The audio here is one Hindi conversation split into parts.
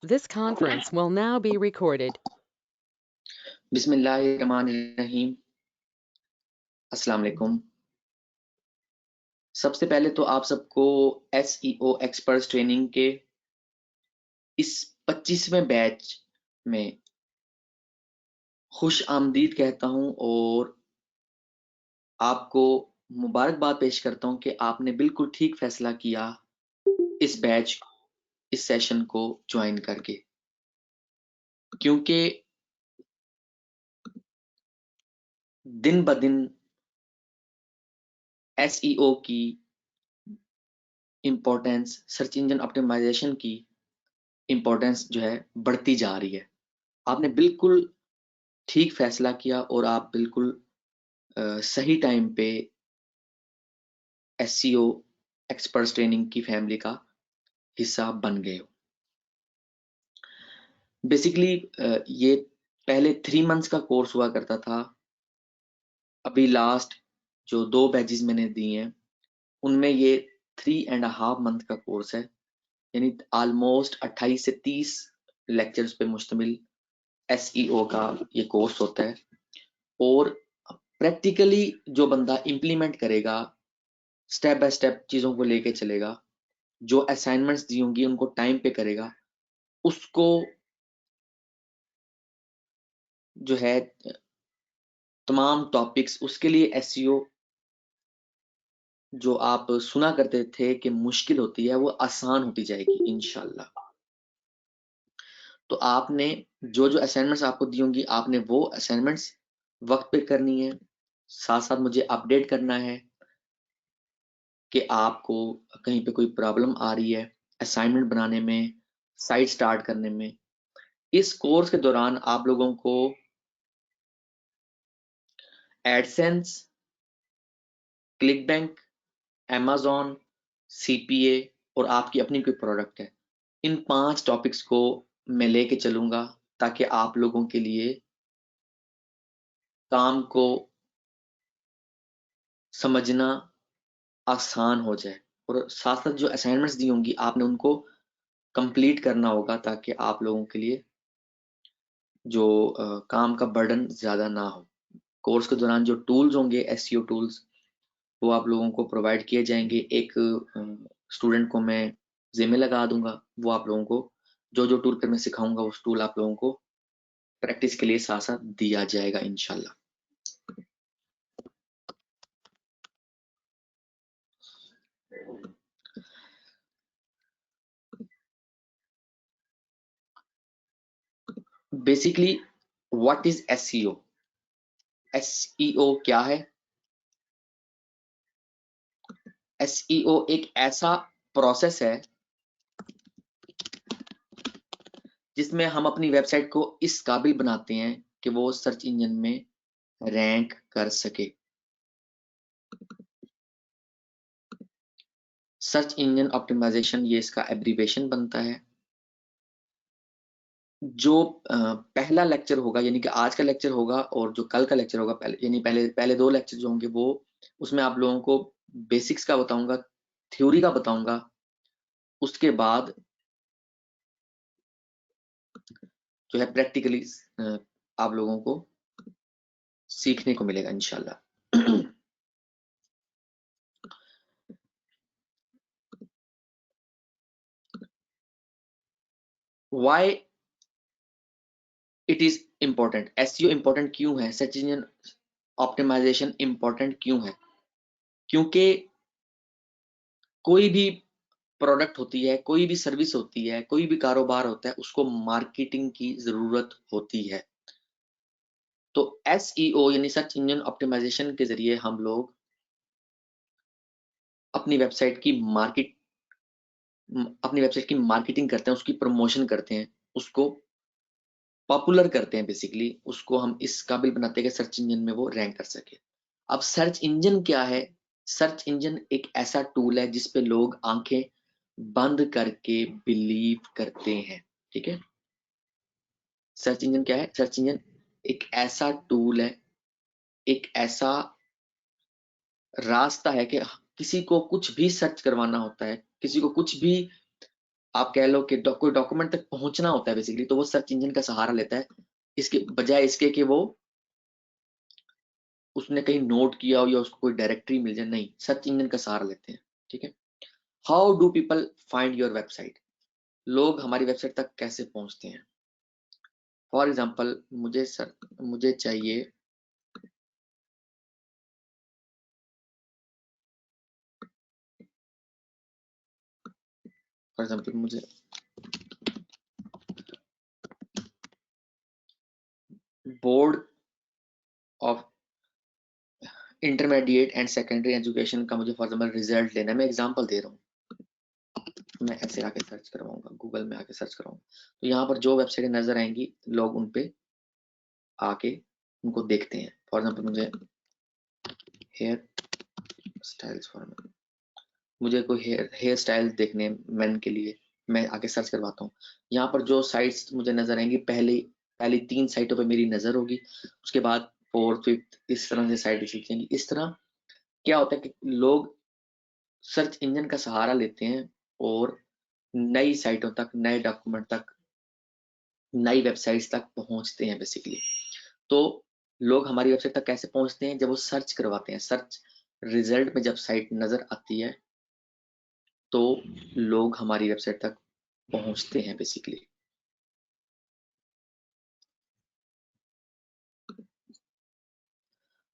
This conference will now be recorded. बिस्मिल्लाहिर्रहमानिर्रहीम। अस्सलाम वालेकुम। सबसे पहले तो आप सबको SEO एक्सपर्ट्स ट्रेनिंग के इस 25वें बैच में खुश आमदीद कहता हूं और आपको मुबारकबाद पेश करता हूं कि आपने बिल्कुल ठीक फैसला किया इस बैच, इस सेशन को ज्वाइन करके, क्योंकि दिन ब दिन SEO की इम्पोर्टेंस, सर्च इंजन ऑप्टिमाइजेशन की इम्पोर्टेंस जो है बढ़ती जा रही है। आपने बिल्कुल ठीक फैसला किया और आप बिल्कुल सही टाइम पे SEO एक्सपर्ट्स ट्रेनिंग की फैमिली का हिस्सा बन गए हो। बेसिकली ये पहले 3 मंथ्स का कोर्स हुआ करता था। अभी लास्ट जो 2 बैचेस मैंने दिए हैं उनमें ये 3.5 मंथ का कोर्स है, यानी ऑलमोस्ट 28 से 30 लेक्चर्स पे मुश्तमिल SEO का ये कोर्स होता है। और प्रैक्टिकली जो बंदा इम्प्लीमेंट करेगा, स्टेप बाय स्टेप चीज़ों को लेके चलेगा, जो असाइनमेंट्स दी होंगी उनको टाइम पे करेगा, उसको जो है तमाम टॉपिक्स, उसके लिए एसईओ जो आप सुना करते थे कि मुश्किल होती है, वो आसान होती जाएगी इंशाल्लाह। तो आपने जो जो असाइनमेंट्स आपको दी होंगी, आपने वो असाइनमेंट्स वक्त पे करनी है, साथ साथ मुझे अपडेट करना है कि आपको कहीं पे कोई प्रॉब्लम आ रही है असाइनमेंट बनाने में, साइट स्टार्ट करने में। इस कोर्स के दौरान आप लोगों को AdSense, click bank, Amazon, CPA और आपकी अपनी कोई प्रोडक्ट है, इन 5 टॉपिक्स को मैं लेके चलूँगा ताकि आप लोगों के लिए काम को समझना आसान हो जाए। और साथ-साथ जो असाइनमेंट्स दी होंगी आपने उनको कंप्लीट करना होगा ताकि आप लोगों के लिए जो काम का बर्डन ज़्यादा ना हो। कोर्स के दौरान जो टूल्स होंगे एसईओ टूल्स, वो आप लोगों को प्रोवाइड किए जाएँगे। एक स्टूडेंट को मैं ज़िम्मे लगा दूँगा, वो आप लोगों को जो-जो टूल पे मैं सिखाऊँगा उस टूल आप लोगों को प्रैक्टिस के लिए साथ-साथ दिया जाएगा इंशाल्लाह। Basically what is SEO? SEO क्या है? एसईओ एक ऐसा प्रोसेस है जिसमें हम अपनी वेबसाइट को इस काबिल बनाते हैं कि वो सर्च इंजन में रैंक कर सके। सर्च इंजन ऑप्टिमाइजेशन ये इसका एब्रिविएशन बनता है। जो पहला लेक्चर होगा, यानी कि आज का लेक्चर होगा और जो कल का लेक्चर होगा, पहले यानी पहले 2 लेक्चर जो होंगे वो, उसमें आप लोगों को बेसिक्स का बताऊँगा, थ्योरी का बताऊँगा। उसके बाद जो है प्रैक्टिकली आप लोगों को सीखने को मिलेगा इंशाल्लाह। Why it is important? SEO important क्यों है? सर्च इंजन ऑप्टिमाइजेशन इम्पोर्टेंट क्यों है? क्योंकि कोई भी प्रोडक्ट होती है, कोई भी सर्विस होती है, कोई भी कारोबार होता है, उसको मार्केटिंग की ज़रूरत होती है। तो एसईओ यानी सर्च इंजन ऑप्टिमाइजेशन के ज़रिए हम लोग अपनी वेबसाइट की अपनी वेबसाइट की मार्केटिंग करते हैं, उसकी प्रमोशन करते हैं, उसको पॉपुलर करते हैं बेसिकली, उसको हम इस काबिल बनाते हैं कि सर्च इंजन में वो रैंक कर सके। अब सर्च इंजन क्या है? सर्च इंजन एक ऐसा टूल है जिस पे लोग आँखें बंद करके बिलीव करते हैं, ठीक है? सर्च इंजन क्या है? सर्च इंजन एक ऐसा टूल है, एक ऐसा रास्ता है कि किसी को कुछ भी सर्च करवाना होता है, किसी को कुछ भी आप कह लो कि कोई डॉक्यूमेंट तक पहुंचना होता है बेसिकली, तो वो सर्च इंजन का सहारा लेता है, इसके बजाय इसके कि वो उसने कहीं नोट किया हो या उसको कोई डायरेक्टरी मिल जाए, नहीं, सर्च इंजन का सहारा लेते हैं। ठीक है। How do people find your website? लोग हमारी वेबसाइट तक कैसे पहुंचते हैं? फॉर एग्जाम्पल, मुझे चाहिए फॉर एग्जाम्पल मुझे board of intermediate and secondary education का मुझे फॉर एग्जाम्पल रिजल्ट लेना है, मैं एग्जाम्पल दे रहा हूँ, मैं ऐसे आके सर्च करवाऊंगा, गूगल में आके सर्च कराऊंगा, तो यहाँ पर जो वेबसाइट नजर आएंगी लोग उन पे आके उनको देखते हैं। फॉर एग्जाम्पल मुझे हेयर स्टाइल्स फॉर मैन, मुझे कोई हेयर स्टाइल्स देखने मैन के लिए, मैं आके सर्च करवाता हूँ। यहाँ पर जो साइट्स मुझे नजर आएंगी, पहली 3 साइटों पे मेरी नजर होगी, उसके बाद 4th 5th इस तरह से साइट दिखेंगी। इस तरह क्या होता है कि लोग सर्च इंजन का सहारा लेते हैं और नई साइटों तक, नए डॉक्यूमेंट तक, नई वेबसाइट्स तक पहुंचते हैं बेसिकली। तो लोग हमारी वेबसाइट तक कैसे पहुंचते हैं? जब वो सर्च करवाते हैं, सर्च रिजल्ट में जब साइट नजर आती है तो लोग हमारी वेबसाइट तक पहुंचते हैं basically.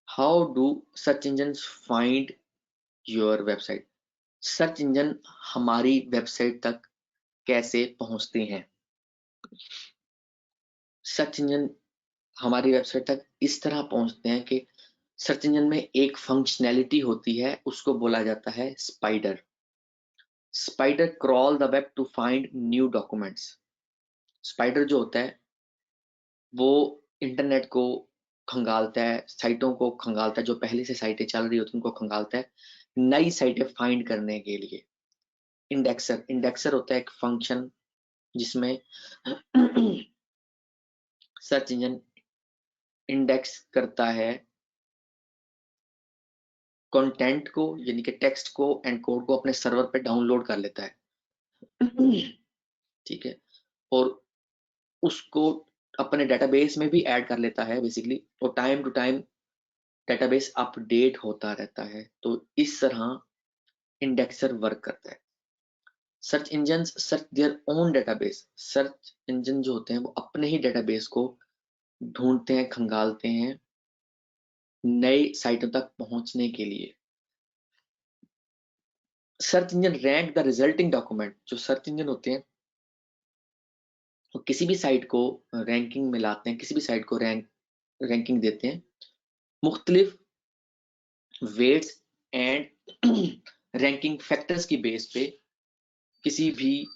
How do search engine find your website? Search engine हमारी वेबसाइट तक कैसे पहुंचते हैं? सर्च इंजन हमारी वेबसाइट तक इस तरह पहुंचते हैं कि सर्च इंजन में एक फंक्शनैलिटी होती है, उसको बोला जाता है spider. Spider crawl the web two find new documents. Spider जो होता है वो इंटरनेट को खंगालता है, साइटों को खंगालता है, जो पहले से साइटें चल रही होती हैं उनको खंगालता है नई साइटें फाइंड करने के लिए। इंडेक्सर होता है एक फंक्शन जिसमें सर्च इंजन इंडेक्स करता है कंटेंट को, यानी कि टेक्स्ट को एंड कोड को अपने सर्वर पे डाउनलोड कर लेता है। ठीक है। और उसको अपने डेटाबेस में भी ऐड कर लेता है बेसिकली, और time to time database update होता रहता है। तो इस तरह इंडेक्सर वर्क करता है। Search engine search their own database. Search engine जो होते हैं वो अपने ही डेटाबेस को ढूंढते हैं, खंगालते हैं नई साइटों तक पहुंचने के लिए। Search engine rank the resulting document. जो सर्च इंजन होते हैं वो किसी भी साइट को रैंकिंग में लाते हैं, किसी भी साइट को रैंकिंग देते हैं मुख्तलिफ वेट्स एंड रैंकिंग फैक्टर्स की बेस पे। किसी भी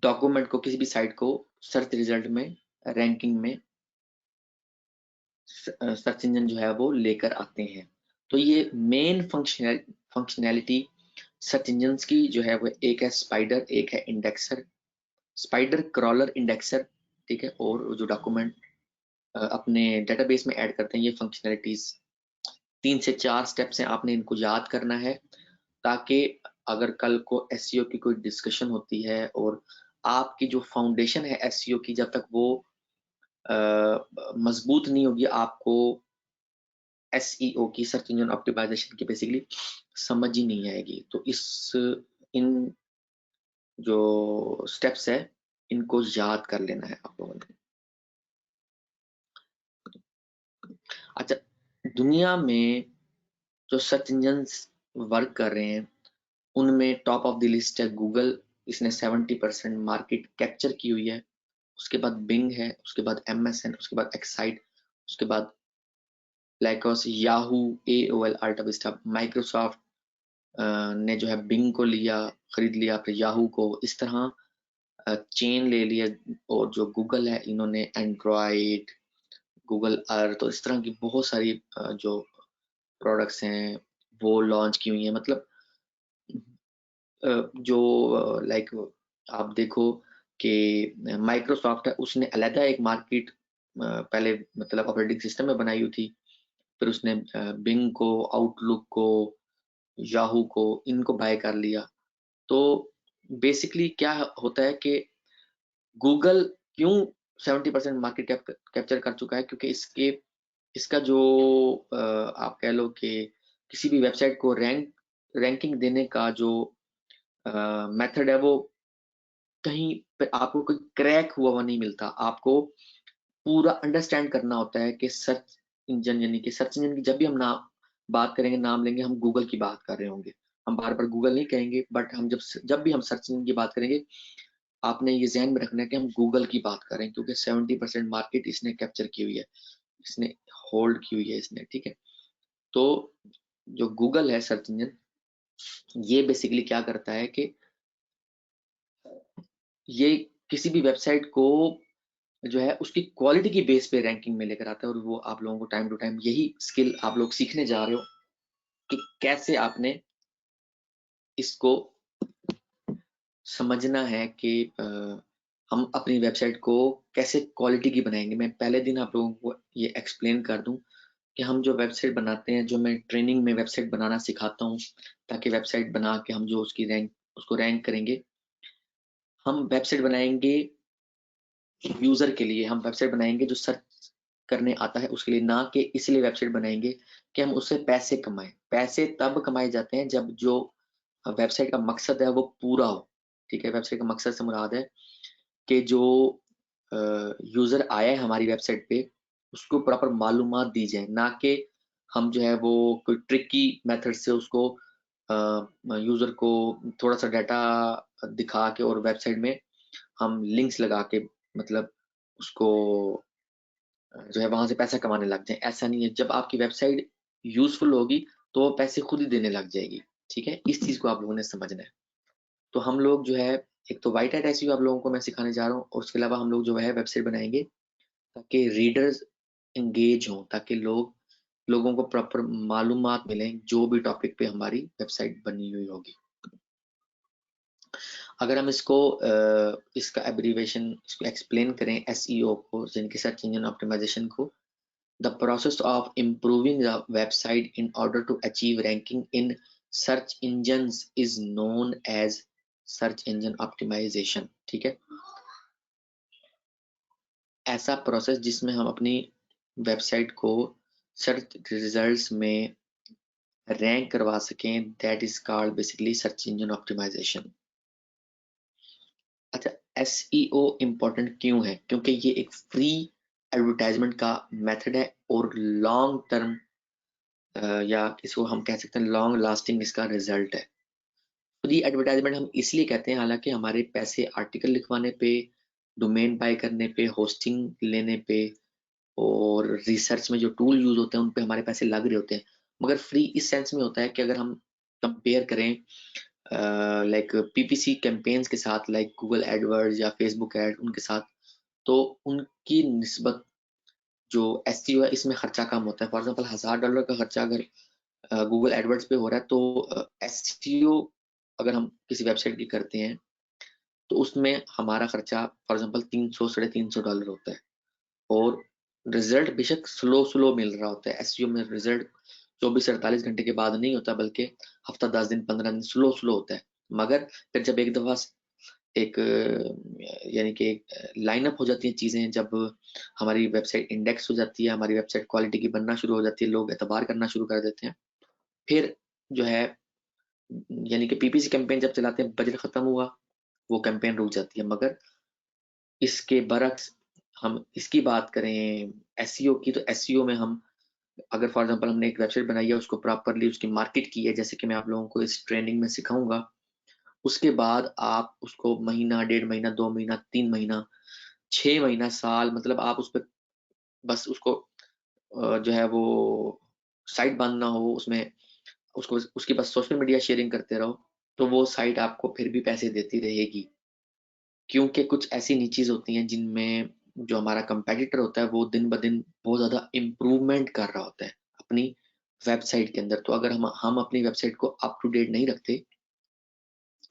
डॉक्यूमेंट को, किसी भी साइट को सर्च रिजल्ट में, रैंकिंग में सर्च इंजन जो है वो लेकर आते हैं। तो ये मेन फंक्शनैलिटी सर्च इंजन की जो है वो एक है स्पाइडर, एक है इंडेक्सर। स्पाइडर क्रॉलर, इंडेक्सर, ठीक है, और जो डॉक्यूमेंट अपने डेटाबेस में ऐड करते हैं, ये फंक्शनैलिटीज 3 से 4 स्टेप्स हैं, आपने इनको याद करना है ताकि अगर कल को एसईओ की कोई डिस्कशन होती है और आपकी जो फाउंडेशन है एसईओ की, जब तक वो मजबूत नहीं होगी, आपको एसईओ की, सर्च इंजन ऑप्टिमाइजेशन की बेसिकली समझ ही नहीं आएगी। तो इन जो स्टेप्स है इनको याद कर लेना है आप लोगों ने। अच्छा, दुनिया में जो सर्च इंजन वर्क कर रहे हैं उनमें टॉप ऑफ द लिस्ट है गूगल, इसने 70% मार्केट कैप्चर की हुई है। उसके बाद बिंग है, उसके बाद एमएसएन, उसके बाद एक्साइट, उसके बाद Lycos, Yahoo, AOL, AltaVista. Microsoft ने जो है बिंग को लिया, खरीद लिया, फिर याहू को, इस तरह चेन ले लिया। और जो गूगल है इन्होंने एंड्रॉइड, गूगल अर्थ, तो इस तरह की बहुत सारी जो प्रोडक्ट्स हैं वो लॉन्च की हुई हैं। मतलब जो लाइक आप देखो कि माइक्रोसॉफ्ट है, उसने अलहदा एक मार्केट पहले मतलब ऑपरेटिंग सिस्टम में बनाई हुई थी, फिर उसने बिंग को, आउटलुक को, याहू को, इनको बाय कर लिया। तो बेसिकली क्या होता है कि गूगल क्यों 70% मार्केट कैप्चर कर चुका है, क्योंकि इसका जो आप कह लो कि किसी भी वेबसाइट को रैंकिंग देने का जो मेथड है, वो कहीं पे आपको कोई क्रैक हुआ नहीं मिलता। आपको पूरा अंडरस्टैंड करना होता है कि सर्च इंजन, यानी कि सर्च इंजन की जब भी हम नाम बात करेंगे, नाम लेंगे, हम गूगल की बात कर रहे होंगे। हम बार बार गूगल नहीं कहेंगे, बट हम जब भी हम सर्च इंजन की बात करेंगे, आपने ये ज़हन में रखना है कि हम गूगल की बात कर रहे हैं, क्योंकि 70% मार्केट इसने कैप्चर की हुई है, इसने होल्ड की हुई है इसने, ठीक है। तो जो गूगल है सर्च इंजन, ये बेसिकली क्या करता है कि ये किसी भी वेबसाइट को जो है उसकी क्वालिटी की बेस पे रैंकिंग में लेकर आता है, और वो आप लोगों को टाइम टू टाइम यही स्किल आप लोग सीखने जा रहे हो कि कैसे आपने इसको समझना है कि हम अपनी वेबसाइट को कैसे क्वालिटी की बनाएंगे। मैं पहले दिन आप लोगों को ये एक्सप्लेन कर दूं कि हम जो वेबसाइट बनाते हैं, जो मैं ट्रेनिंग में वेबसाइट बनाना सिखाता हूँ, ताकि वेबसाइट बना के हम जो उसको रैंक करेंगे, हम वेबसाइट बनाएंगे यूजर के लिए, हम वेबसाइट बनाएंगे जो सर्च करने आता है उसके लिए, ना कि इसलिए वेबसाइट बनाएंगे कि हम उससे पैसे कमाएं। पैसे तब कमाए जाते हैं जब जो वेबसाइट का मकसद है वो पूरा हो, ठीक है। वेबसाइट का मकसद से मुराद है कि जो यूजर आया है हमारी वेबसाइट पे, उसको प्रॉपर मालूमात दी जाए, ना कि हम जो है वो कोई ट्रिकी मेथड से उसको यूजर को थोड़ा सा डाटा दिखा के और वेबसाइट में हम लिंक्स लगा के, मतलब उसको जो है वहां से पैसा कमाने लग जाए। ऐसा नहीं है। जब आपकी वेबसाइट यूजफुल होगी तो वो पैसे खुद ही देने लग जाएगी, ठीक है। इस चीज को आप लोगों ने समझना है। तो हम लोग जो है, एक तो वाइट हैट एसईओ आप लोगों को मैं सिखाने जा रहा हूँ, और उसके अलावा हम लोग जो है वेबसाइट बनाएंगे ताकि रीडर्स एंगेज हों, ताकि लोगों को प्रॉपर मालूमात मिले जो भी टॉपिक पे हमारी वेबसाइट बनी हुई होगी। अगर हम इसका एब्रीवेशन इसको एक्सप्लेन करें एसईओ को, यानी कि सर्च इंजन ऑप्टिमाइजेशन को, the process of improving the website in order to achieve ranking in search engines is known as search engine optimization, ठीक है। ऐसा प्रोसेस जिसमें हम अपनी वेबसाइट को सर्च रिजल्ट्स में रैंक करवा सकें, that is called basically search engine optimisation. अच्छा, एसईओ इम्पोर्टेंट क्यों है? क्योंकि ये एक फ्री एडवर्टाइजमेंट का मेथड है, और लॉन्ग टर्म या इसको हम कह सकते हैं लॉन्ग लास्टिंग इसका रिजल्ट है। फ्री एडवर्टाइजमेंट हम इसलिए कहते हैं, हालांकि हमारे पैसे आर्टिकल लिखवाने पे, डोमेन बाय करने पे, होस्टिंग लेने पे, और रिसर्च में जो टूल यूज होते हैं उन पे हमारे पैसे लग रहे होते हैं। मगर फ्री इस सेंस में होता है कि अगर हम कंपेयर करें लाइक पीपीसी कैंपेन्स के साथ, लाइक गूगल एडवर्ड्स या फेसबुक एड, उनके साथ, तो उनकी निस्बत जो एसईओ है इसमें खर्चा कम होता है। फॉर एग्जांपल $1000 का खर्चा अगर गूगल एडवर्ड्स पे हो रहा है, तो एसईओ अगर हम किसी वेबसाइट की करते हैं तो उसमें हमारा खर्चा फॉर एग्जांपल 300 $350 होता है, और रिजल्ट बेशक स्लो स्लो मिल रहा होता है। एसईओ में रिजल्ट 24 से 48 घंटे के बाद नहीं होता, बल्कि हफ्ता 10 दिन 15 दिन स्लो स्लो होता है। मगर फिर जब एक दफा एक यानी कि लाइनअप हो जाती हैं चीजें, जब हमारी वेबसाइट इंडेक्स हो जाती है, हमारी वेबसाइट क्वालिटी की बनना शुरू हो जाती है, लोग एतबार करना शुरू कर देते हैं, फिर जो है यानी कि पीपीसी कैंपेन जब चलाते हैं, बजट खत्म हुआ, वो कैंपेन रुक जाती है। मगर इसके बरक्स हम इसकी बात करें एसईओ की, तो एसईओ में हम अगर फॉर एग्जांपल हमने एक वेबसाइट बनाई है, उसको प्रॉपरली उसकी मार्केट की है, जैसे कि मैं आप लोगों को इस ट्रेनिंग में सिखाऊंगा, उसके बाद आप उसको महीना, 1.5 महीना, 2 महीना, 3 महीना, 6 महीना, साल, मतलब आप उस पर बस उसको जो है वो साइट बांधना हो उसमें, उसको उसकी बस सोशल मीडिया शेयरिंग करते रहो, तो वो साइट आपको फिर भी पैसे देती रहेगी। क्योंकि कुछ ऐसी नीचीज होती हैं जिनमें जो हमारा कंपेटिटर होता है वो दिन ब दिन बहुत ज्यादा इम्प्रूवमेंट कर रहा होता है अपनी वेबसाइट के अंदर। तो अगर हम अपनी वेबसाइट को अप टू डेट नहीं रखते,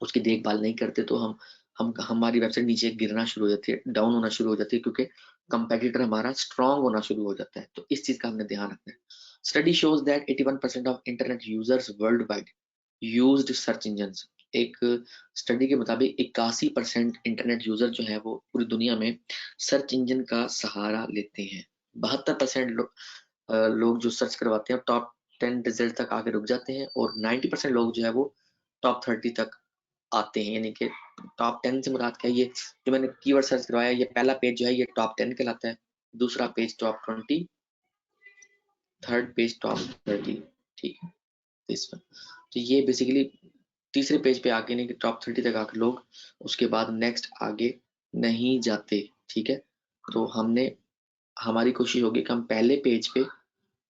उसकी देखभाल नहीं करते, तो हम हमारी वेबसाइट नीचे गिरना शुरू हो जाती है, डाउन होना शुरू हो जाती है, क्योंकि कंपेटिटर हमारा स्ट्रांग होना शुरू हो जाता है। तो इस चीज का हमने ध्यान रखना है। Study shows that 81% of internet users world wide used search engines, एक स्टडी के मुताबिक 81% इंटरनेट यूजर जो है वो पूरी दुनिया में सर्च इंजन का सहारा लेते हैं। 72% लोग जो सर्च करवाते हैं टॉप 10 रिजल्ट तक आके रुक जाते हैं, और 90% लोग जो है वो टॉप 30 तक आते हैं। यानी कि टॉप 10 से मुराद क्या है, ये जो मैंने कीवर्ड सर्च करवाया, ये पहला पेज जो है ये टॉप 10 कहलाता है, दूसरा page top 20, third page top 30, ठीक है दिस वन। तो ये बेसिकली तीसरे पेज पे आके नहीं कि टॉप 30 तक आके लोग उसके बाद नेक्स्ट आगे नहीं जाते, ठीक है। तो हमारी कोशिश होगी कि हम पहले पेज पे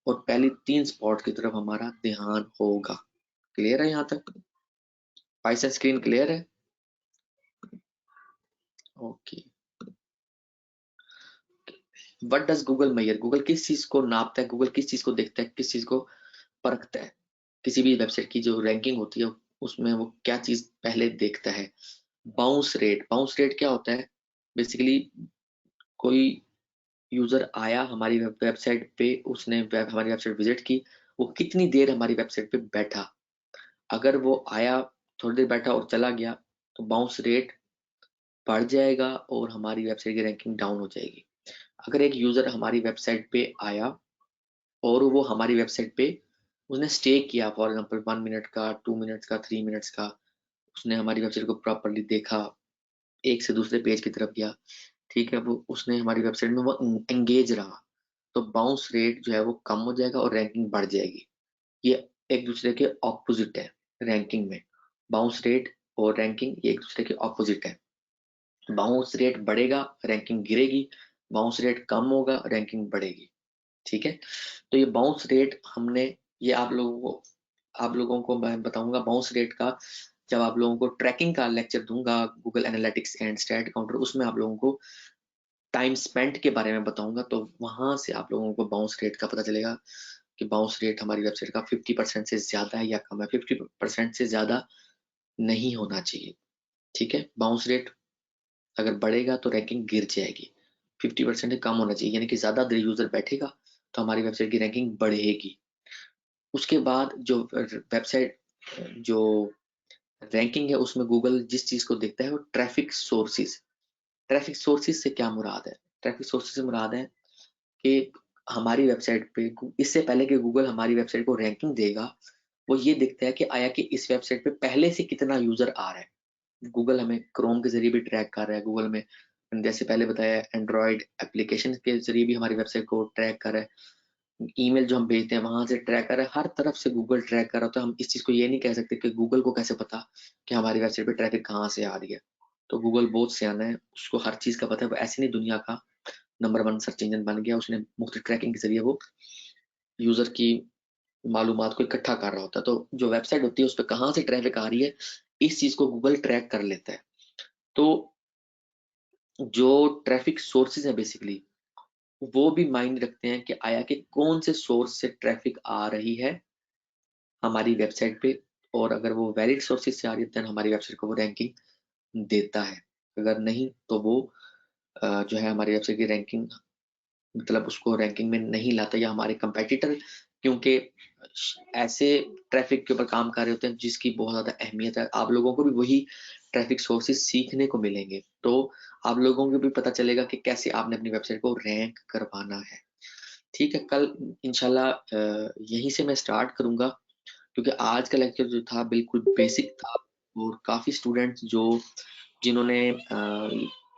और पहली 3 स्पॉट की तरफ हमारा ध्यान होगा। क्लियर है यहाँ तक? पाइथन स्क्रीन क्लियर है? Okay. What does Google measure? Google किस चीज को नापता है, गूगल किस चीज को देखता है, किस चीज को परखता है? किसी भी वेबसाइट की जो रैंकिंग होती है उसमें वो क्या चीज पहले देखता है? Bounce rate. बाउंस रेट क्या होता है? बेसिकली कोई यूजर आया हमारी वेबसाइट पे, उसने हमारी वेबसाइट विजिट की, वो कितनी देर हमारी वेबसाइट पे बैठा। अगर वो आया, थोड़ी देर बैठा और चला गया, तो बाउंस रेट बढ़ जाएगा और हमारी वेबसाइट की रैंकिंग डाउन हो जाएगी। अगर एक यूजर हमारी वेबसाइट पे आया और वो हमारी वेबसाइट पे उसने स्टे किया, फॉर एग्जांपल 1 मिनट का, 2 मिनट्स का, 3 मिनट्स का, उसने हमारी वेबसाइट को प्रॉपरली देखा, एक से दूसरे पेज की तरफ गया, ठीक है, वो उसने हमारी वेबसाइट में वो एंगेज रहा, तो बाउंस रेट जो है वो कम हो जाएगा और रैंकिंग बढ़ जाएगी। ये एक दूसरे के ऑपोजिट है रैंकिंग में। बाउंस रेट और रैंकिंग ये एक दूसरे के ऑपोजिट है। बाउंस रेट बढ़ेगा, रैंकिंग गिरेगी। बाउंस रेट कम होगा, रैंकिंग बढ़ेगी, ठीक है। तो ये बाउंस रेट हमने, ये आप लोगों को मैं बताऊंगा बाउंस रेट का, जब आप लोगों को ट्रैकिंग का लेक्चर दूंगा Google analytics and stat counter, उसमें आप लोगों को टाइम स्पेंट के बारे में बताऊंगा, तो वहां से आप लोगों को बाउंस रेट का पता चलेगा कि बाउंस रेट हमारी वेबसाइट का 50% से ज्यादा है या कम है। 50% से ज्यादा नहीं होना चाहिए, ठीक है। बाउंस रेट अगर बढ़ेगा तो रैंकिंग गिर जाएगी। 50% से कम होना चाहिए, यानी कि ज्यादा देर यूजर बैठेगा तो हमारी वेबसाइट की रैंकिंग बढ़ेगी। उसके बाद जो वेबसाइट जो रैंकिंग है उसमें गूगल जिस चीज को देखता है वो ट्रैफिक सोर्सेज। ट्रैफिक सोर्सेज से क्या मुराद है? ट्रैफिक सोर्सेज से मुराद है कि हमारी वेबसाइट पे इससे पहले कि गूगल हमारी वेबसाइट को रैंकिंग देगा, वो ये देखता है कि आया कि इस वेबसाइट पे पहले से कितना यूजर आ रहा है। गूगल हमें क्रोम के जरिए भी ट्रैक कर रहा है, गूगल में जैसे पहले बताया एंड्रॉइड एप्लीकेशन के जरिए भी हमारी वेबसाइट को ट्रैक कर रहा है, ईमेल जो हम भेजते हैं वहां से ट्रैक कर रहा है, हर तरफ से गूगल ट्रैक कर रहा है। तो हम इस चीज को ये नहीं कह सकते कि गूगल को कैसे पता कि हमारी वेबसाइट पे ट्रैफिक कहाँ से आ रही है। तो गूगल बहुत सियाना है, उसको हर चीज का पता है, वो ऐसे नहीं दुनिया का नंबर 1 सर्च इंजन बन गया, उसने मुफ्त ट्रैकिंग के जरिए वो यूजर की मालूमात को इकट्ठा कर रहा होता है। तो जो वेबसाइट होती है उस पर कहाँ से ट्रैफिक आ रही है, इस चीज को गूगल ट्रैक कर लेता है। तो जो ट्रैफिक सोर्सेज है बेसिकली वो भी मायने रखते हैं कि आया कि कौन से सोर्स से ट्रैफिक आ रही है हमारी वेबसाइट पे, और अगर वो वैलिड सोर्सेज से आ रही है तो हमारी वेबसाइट को वो रैंकिंग देता है। अगर नहीं तो वो जो है हमारी वेबसाइट की रैंकिंग, मतलब उसको रैंकिंग में नहीं लाता, या हमारे कंपेटिटर क्योंकि ऐसे ट्रैफिक के ऊपर काम कर रहे होते हैं जिसकी बहुत ज्यादा अहमियत है। आप लोगों को भी वही ट्रैफिक सोर्सेज सीखने को मिलेंगे, तो आप लोगों को भी पता चलेगा कि कैसे आपने अपनी वेबसाइट को रैंक करवाना है, ठीक है। कल इंशाल्लाह यहीं से मैं स्टार्ट करूंगा, क्योंकि आज का लेक्चर जो था बिल्कुल बेसिक था, और काफी स्टूडेंट्स जो जिन्होंने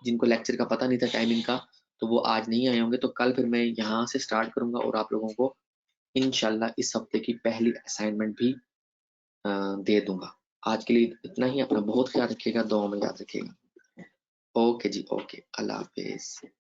जिनको लेक्चर का पता नहीं था टाइमिंग का, तो वो आज नहीं आए होंगे। तो कल फिर मैं यहाँ से स्टार्ट करूंगा और आप लोगों को इंशाल्लाह इस हफ्ते की पहली असाइनमेंट भी दे दूंगा। आज के लिए इतना ही, अपना बहुत ख्याल रखिएगा, दुआ में याद रखिएगा। ओके जी, ओके, अल्लाह हाफिज।